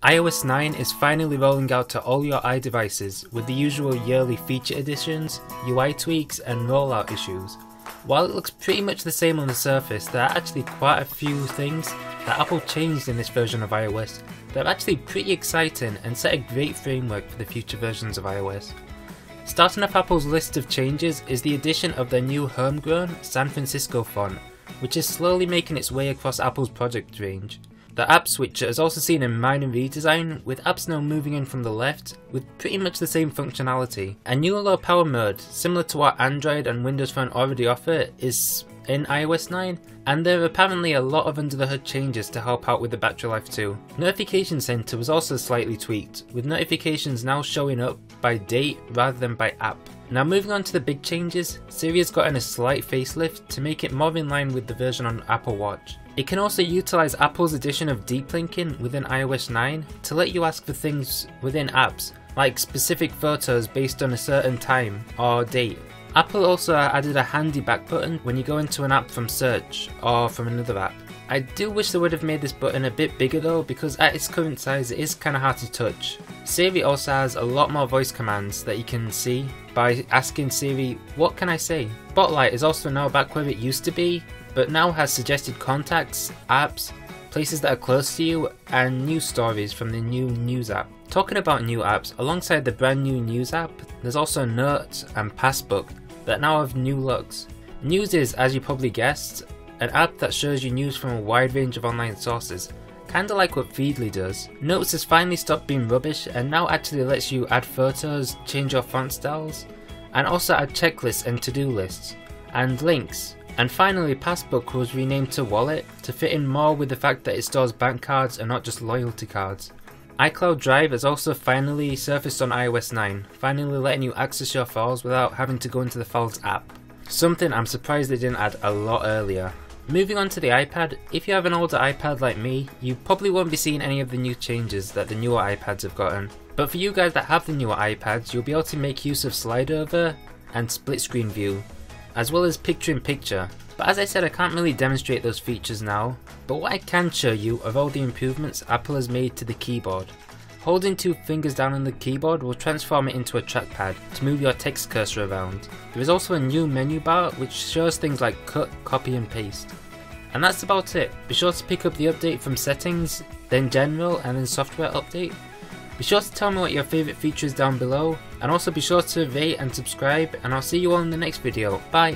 iOS 9 is finally rolling out to all your iDevices with the usual yearly feature additions, UI tweaks and rollout issues. While it looks pretty much the same on the surface, there are actually quite a few things that Apple changed in this version of iOS that are actually pretty exciting and set a great framework for the future versions of iOS. Starting off Apple's list of changes is the addition of their new homegrown San Francisco font, which is slowly making its way across Apple's project range. The app switcher has also seen a minor redesign, with apps now moving in from the left with pretty much the same functionality. A new low power mode, similar to what Android and Windows Phone already offer, is in iOS 9, and there are apparently a lot of under the hood changes to help out with the battery life too. Notification Center was also slightly tweaked, with notifications now showing up by date rather than by app. Now moving on to the big changes, Siri has gotten a slight facelift to make it more in line with the version on Apple Watch. It can also utilise Apple's addition of deep linking within iOS 9 to let you ask for things within apps, like specific photos based on a certain time or date. Apple also added a handy back button when you go into an app from search or from another app. I do wish they would have made this button a bit bigger though, because at its current size it is kinda hard to touch. Siri also has a lot more voice commands that you can see by asking Siri, "What can I say?" Spotlight is also now back where it used to be, but now has suggested contacts, apps, places that are close to you, and news stories from the new News app. Talking about new apps, alongside the brand new News app, there's also Notes and Passbook that now have new looks. News is, as you probably guessed, an app that shows you news from a wide range of online sources, kinda like what Feedly does. Notes has finally stopped being rubbish and now actually lets you add photos, change your font styles, and also add checklists and to-do lists, and links. And finally, Passbook was renamed to Wallet to fit in more with the fact that it stores bank cards and not just loyalty cards. iCloud Drive has also finally surfaced on iOS 9, finally letting you access your files without having to go into the Files app. Something I'm surprised they didn't add a lot earlier. Moving on to the iPad, if you have an older iPad like me, you probably won't be seeing any of the new changes that the newer iPads have gotten. But for you guys that have the newer iPads, you'll be able to make use of slide over and split screen view, as well as picture in picture. But as I said, I can't really demonstrate those features now, but what I can show you are all the improvements Apple has made to the keyboard. Holding two fingers down on the keyboard will transform it into a trackpad to move your text cursor around. There is also a new menu bar which shows things like cut, copy and paste. And that's about it. Be sure to pick up the update from settings, then general, and then software update. Be sure to tell me what your favourite feature is down below, and also be sure to rate and subscribe, and I'll see you all in the next video. Bye!